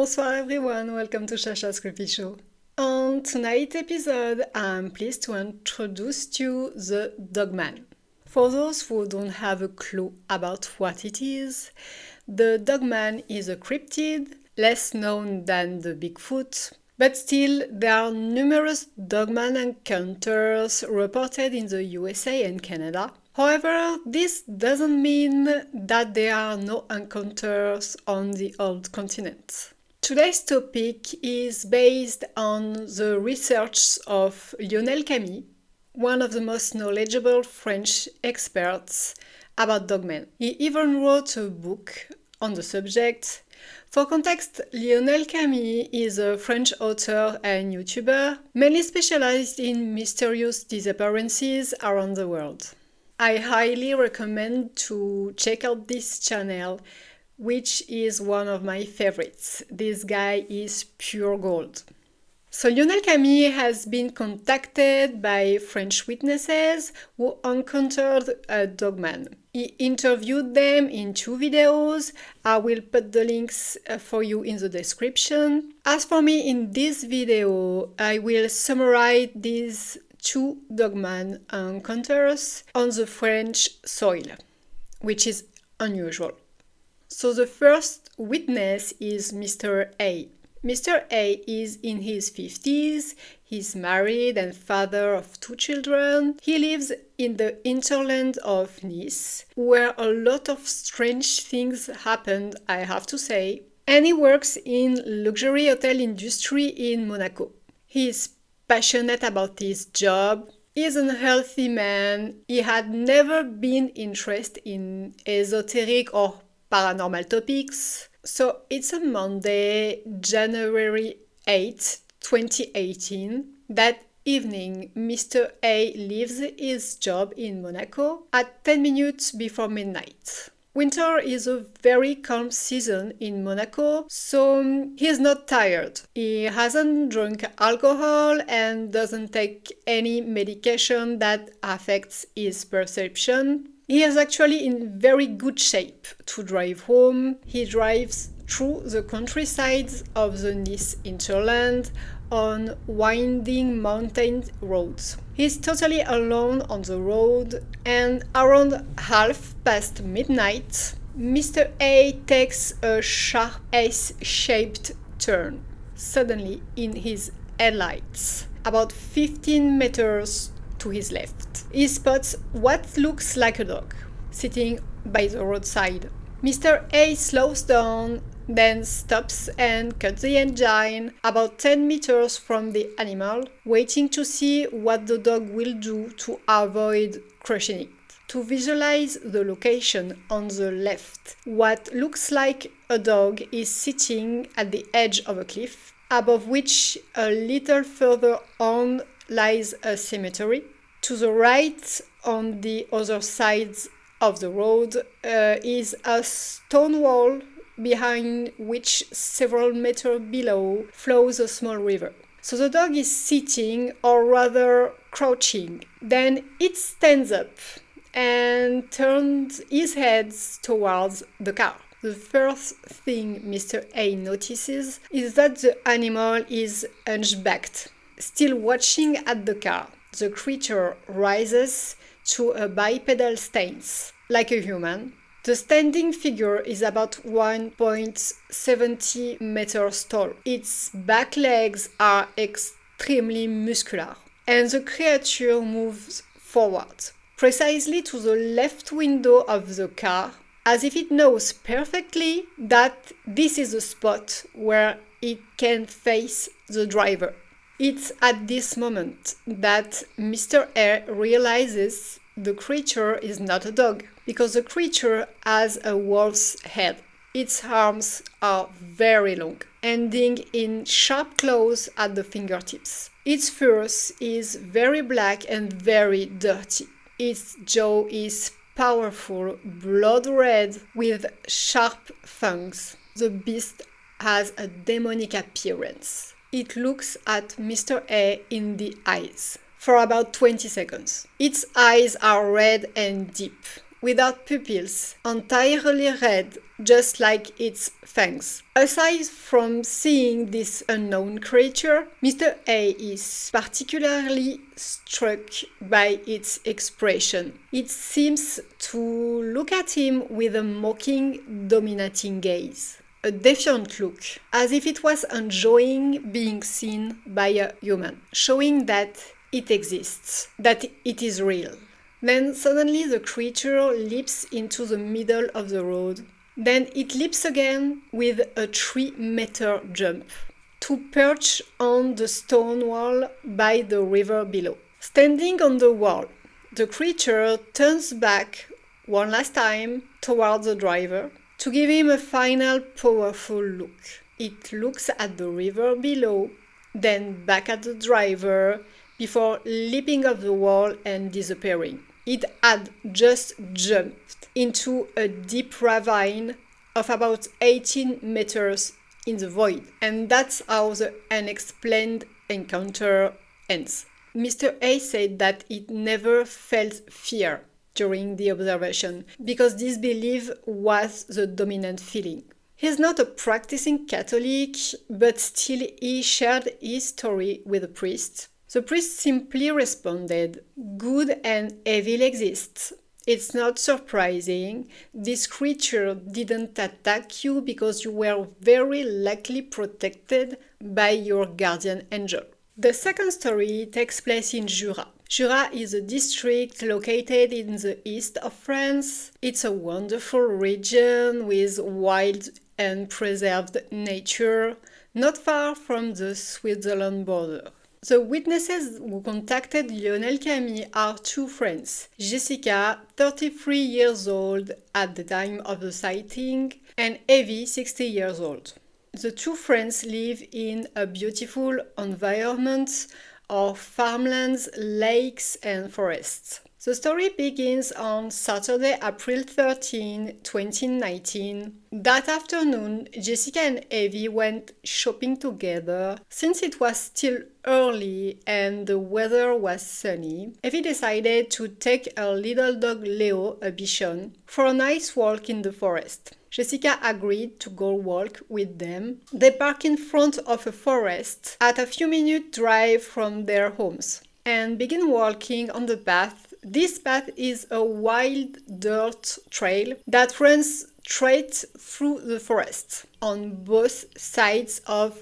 Bonsoir everyone, welcome to Shasha's Creepy Show. On tonight's episode, I'm pleased to introduce to you the Dogman. For those who don't have a clue about what it is, the Dogman is a cryptid, less known than the Bigfoot, but still there are numerous Dogman encounters reported in the USA and Canada. However, this doesn't mean that there are no encounters on the old continent. Today's topic is based on the research of Lionel Camille, one of the most knowledgeable French experts about dogmen. He even wrote a book on the subject. For context, Lionel Camille is a French author and YouTuber, mainly specialized in mysterious disappearances around the world. I highly recommend to check out this channel, which is one of my favorites. This guy is pure gold. So Lionel Camille has been contacted by French witnesses who encountered a dogman. He interviewed them in 2 videos. I will put the links for you in the description. As for me, in this video, I will summarize these 2 dogman encounters on the French soil, which is unusual. So the first witness is Mr. A. Mr. A is in his 50s, he's married and father of 2 children. He lives in the hinterland of Nice, where a lot of strange things happened, I have to say. And he works in luxury hotel industry in Monaco. He's passionate about his job. He's a healthy man. He had never been interested in esoteric or paranormal topics. So it's a Monday, January 8, 2018. That evening, Mr. A leaves his job in Monaco at 10 minutes before midnight. Winter is a very calm season in Monaco, so he's not tired. He hasn't drunk alcohol and doesn't take any medication that affects his perception. He is actually in very good shape to drive home. He drives through the countryside of the Nice hinterland on winding mountain roads. He's totally alone on the road, and around half past midnight, Mr. A takes a sharp S-shaped turn, suddenly in his headlights, about 15 meters to his left. He spots what looks like a dog, sitting by the roadside. Mr. A slows down, then stops and cuts the engine about 10 meters from the animal, waiting to see what the dog will do to avoid crushing it. To visualize the location on the left, what looks like a dog is sitting at the edge of a cliff, above which a little further on lies a cemetery. To the right, on the other side of the road, is a stone wall behind which several meters below flows a small river. So the dog is sitting, or rather crouching. Then it stands up and turns his head towards the car. The first thing Mr. A notices is that the animal is hunchbacked, still watching at the car. The creature rises to a bipedal stance, like a human. The standing figure is about 1.70 meters tall. Its back legs are extremely muscular, and the creature moves forward, precisely to the left window of the car, as if it knows perfectly that this is the spot where it can face the driver. It's at this moment that Mr. A realizes the creature is not a dog, because the creature has a wolf's head. Its arms are very long, ending in sharp claws at the fingertips. Its fur is very black and very dirty. Its jaw is powerful, blood red, with sharp fangs. The beast has a demonic appearance. It looks at Mr. A in the eyes for about 20 seconds. Its eyes are red and deep, without pupils, entirely red, just like its fangs. Aside from seeing this unknown creature, Mr. A is particularly struck by its expression. It seems to look at him with a mocking, dominating gaze. A defiant look, as if it was enjoying being seen by a human, showing that it exists, that it is real. Then suddenly the creature leaps into the middle of the road. Then it leaps again with a 3-meter jump to perch on the stone wall by the river below. Standing on the wall, the creature turns back one last time towards the driver to give him a final powerful look. It looks at the river below, then back at the driver before leaping off the wall and disappearing. It had just jumped into a deep ravine of about 18 meters in the void, and that's how the unexplained encounter ends. Mr. A said that it never felt fear during the observation because disbelief was the dominant feeling. He's not a practicing Catholic, but still he shared his story with the priest. The priest simply responded, "Good and evil exists. It's not surprising. This creature didn't attack you because you were very likely protected by your guardian angel." The second story takes place in Jura. Jura is a district located in the east of France. It's a wonderful region with wild and preserved nature, not far from the Switzerland border. The witnesses who contacted Lionel Camille are two friends, Jessica, 33 years old at the time of the sighting, and Evie, 60 years old. The two friends live in a beautiful environment of farmlands, lakes, and forests. The story begins on Saturday, April 13, 2019. That afternoon, Jessica and Evie went shopping together. Since it was still early and the weather was sunny, Evie decided to take her little dog Leo, a bichon, for a nice walk in the forest. Jessica agreed to go walk with them. They park in front of a forest at a few minute drive from their homes and begin walking on the path. This path is a wild dirt trail that runs straight through the forest. On both sides of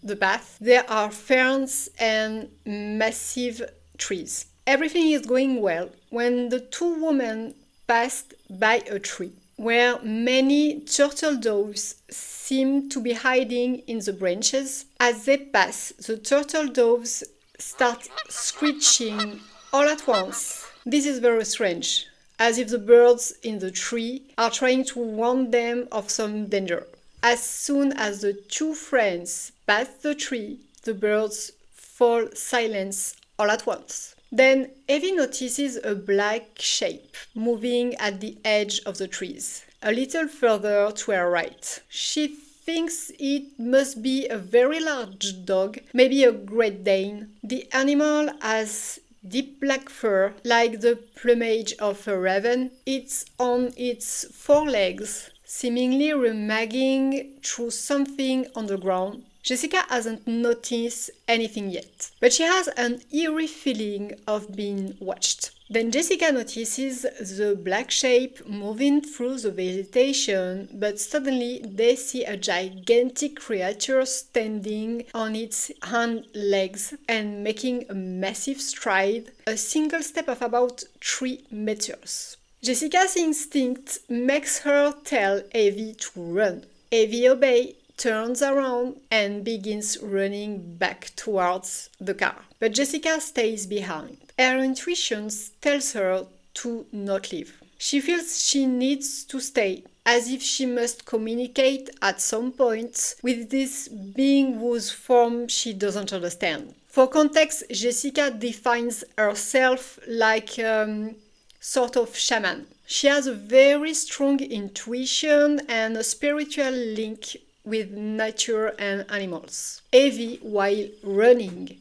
the path, there are ferns and massive trees. Everything is going well when the two women passed by a tree where many turtle doves seem to be hiding in the branches. As they pass, the turtle doves start screeching all at once. This is very strange, as if the birds in the tree are trying to warn them of some danger. As soon as the two friends pass the tree, the birds fall silent all at once. Then Evie notices a black shape moving at the edge of the trees, a little further to her right. She thinks it must be a very large dog, maybe a Great Dane. The animal has deep black fur, like the plumage of a raven. It's on its forelegs, seemingly rummaging through something on the ground. Jessica hasn't noticed anything yet, but she has an eerie feeling of being watched. Then Jessica notices the black shape moving through the vegetation, but suddenly they see a gigantic creature standing on its hind legs and making a massive stride, a single step of about 3 meters. Jessica's instinct makes her tell Evie to run. Evie obeys, turns around and begins running back towards the car. But Jessica stays behind. Her intuition tells her to not leave. She feels she needs to stay, as if she must communicate at some point with this being whose form she doesn't understand. For context, Jessica defines herself like sort of shaman. She has a very strong intuition and a spiritual link with nature and animals. Evie, while running,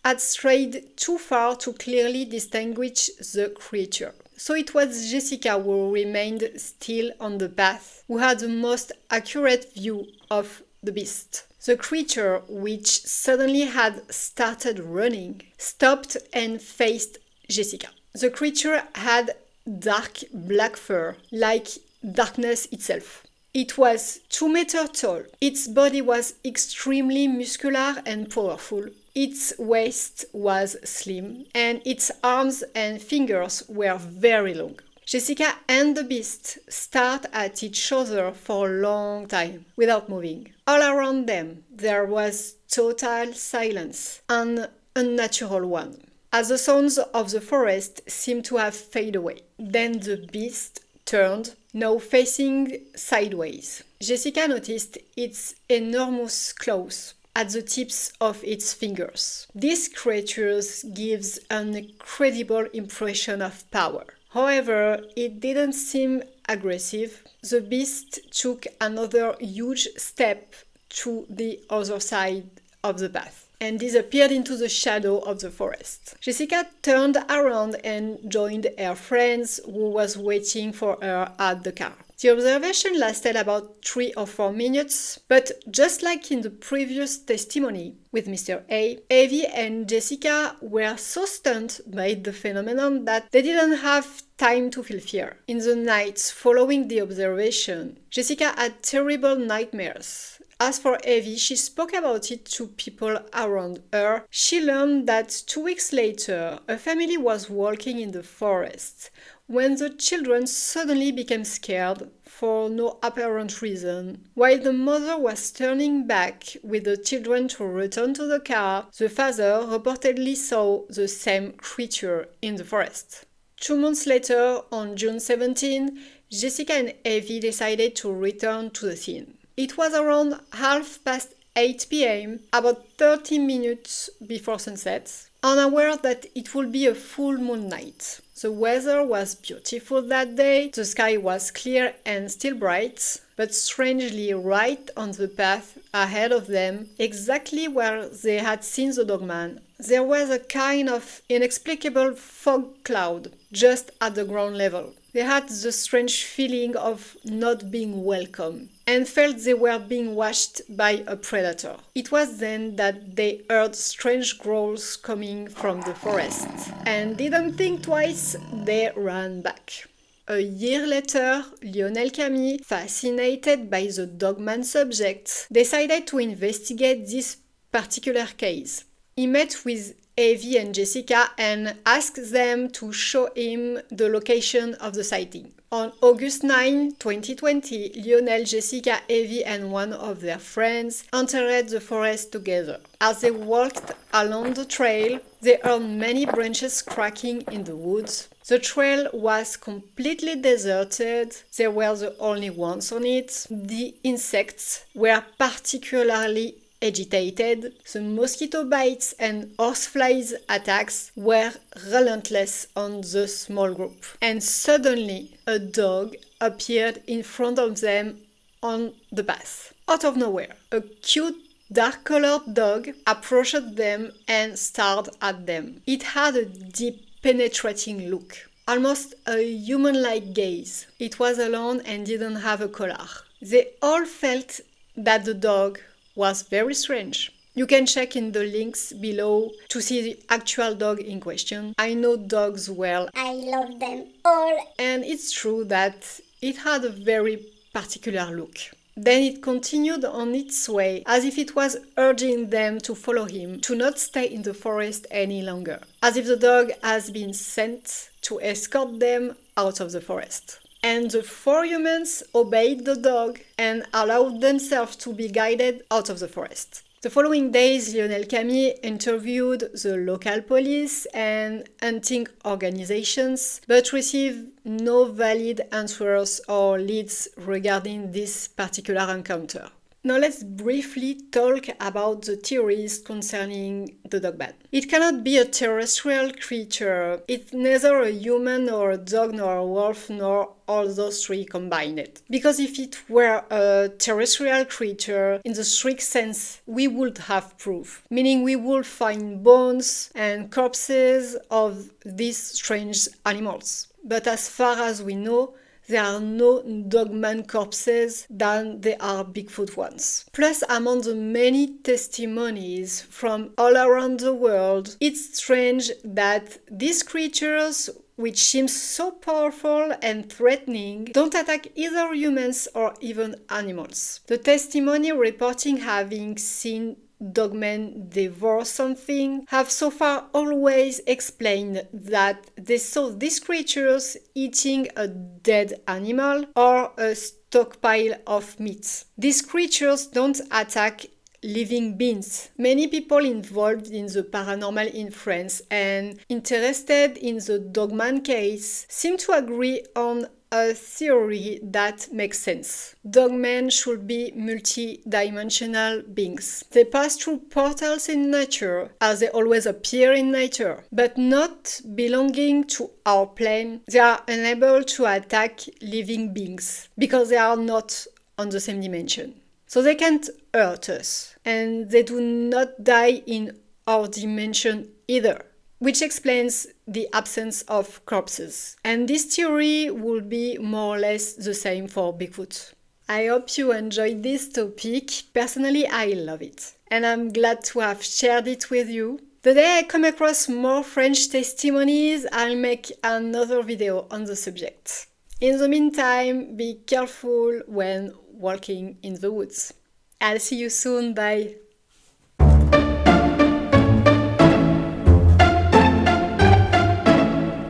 had strayed too far to clearly distinguish the creature. So it was Jessica who remained still on the path, who had the most accurate view of the beast. The creature, which suddenly had started running, stopped and faced Jessica. The creature had dark black fur, like darkness itself. It was 2 meters tall. Its body was extremely muscular and powerful. Its waist was slim, and its arms and fingers were very long. Jessica and the beast stared at each other for a long time, without moving. All around them, there was total silence, an unnatural one, as the sounds of the forest seemed to have faded away. Then the beast turned, now facing sideways. Jessica noticed its enormous claws at the tips of its fingers. This creature gives an incredible impression of power. However, it didn't seem aggressive. The beast took another huge step to the other side of the path and disappeared into the shadow of the forest. Jessica turned around and joined her friends who was waiting for her at the car. The observation lasted about 3 or 4 minutes, but just like in the previous testimony with Mr. A, Evie and Jessica were so stunned by the phenomenon that they didn't have time to feel fear. In the nights following the observation, Jessica had terrible nightmares. As for Evie, she spoke about it to people around her. She learned that 2 weeks later, a family was walking in the forest when the children suddenly became scared for no apparent reason. While the mother was turning back with the children to return to the car, the father reportedly saw the same creature in the forest. 2 months later, on June 17, Jessica and Evie decided to return to the scene. It was around 8:30 p.m., about 30 minutes before sunset, unaware that it would be a full moon night. The weather was beautiful that day, the sky was clear and still bright, but strangely right on the path ahead of them, exactly where they had seen the dogman, there was a kind of inexplicable fog cloud just at the ground level. They had the strange feeling of not being welcome and felt they were being watched by a predator. It was then that they heard strange growls coming from the forest and didn't think twice, they ran back. A year later, Lionel Camille, fascinated by the dogman subject, decided to investigate this particular case. He met with Evie and Jessica and asked them to show him the location of the sighting. On August 9, 2020, Lionel, Jessica, Evie and one of their friends entered the forest together. As they walked along the trail, they heard many branches cracking in the woods. The trail was completely deserted. They were the only ones on it. The insects were particularly agitated. The mosquito bites and horseflies attacks were relentless on the small group. And suddenly, a dog appeared in front of them on the path. Out of nowhere, a cute dark-colored dog approached them and stared at them. It had a deep, penetrating look, almost a human-like gaze. It was alone and didn't have a collar. They all felt that the dog was very strange. You can check in the links below to see the actual dog in question. I know dogs well. I love them all. And it's true that it had a very particular look. Then it continued on its way as if it was urging them to follow him, to not stay in the forest any longer, as if the dog has been sent to escort them out of the forest. And the 4 humans obeyed the dog and allowed themselves to be guided out of the forest. The following days, Lionel Camille interviewed the local police and hunting organizations, but received no valid answers or leads regarding this particular encounter. Now let's briefly talk about the theories concerning the dogman. It cannot be a terrestrial creature. It's neither a human nor a dog nor a wolf nor all those three combined. Because if it were a terrestrial creature, in the strict sense, we would have proof. Meaning we would find bones and corpses of these strange animals. But as far as we know, there are no dogman corpses than there are Bigfoot ones. Plus, among the many testimonies from all around the world, it's strange that these creatures, which seem so powerful and threatening, don't attack either humans or even animals. The testimony reporting having seen dogmen devour something have so far always explained that they saw these creatures eating a dead animal or a stockpile of meat. These creatures don't attack living beings. Many people involved in the paranormal in France and interested in the dogman case seem to agree on a theory that makes sense. Dogmen should be multi-dimensional beings. They pass through portals in nature, as they always appear in nature, but not belonging to our plane. They are unable to attack living beings because they are not on the same dimension. So they can't hurt us, and they do not die in our dimension either, which explains the absence of corpses. And this theory will be more or less the same for Bigfoot. I hope you enjoyed this topic. Personally, I love it, and I'm glad to have shared it with you. The day I come across more French testimonies, I'll make another video on the subject. In the meantime, be careful when walking in the woods. I'll see you soon. Bye.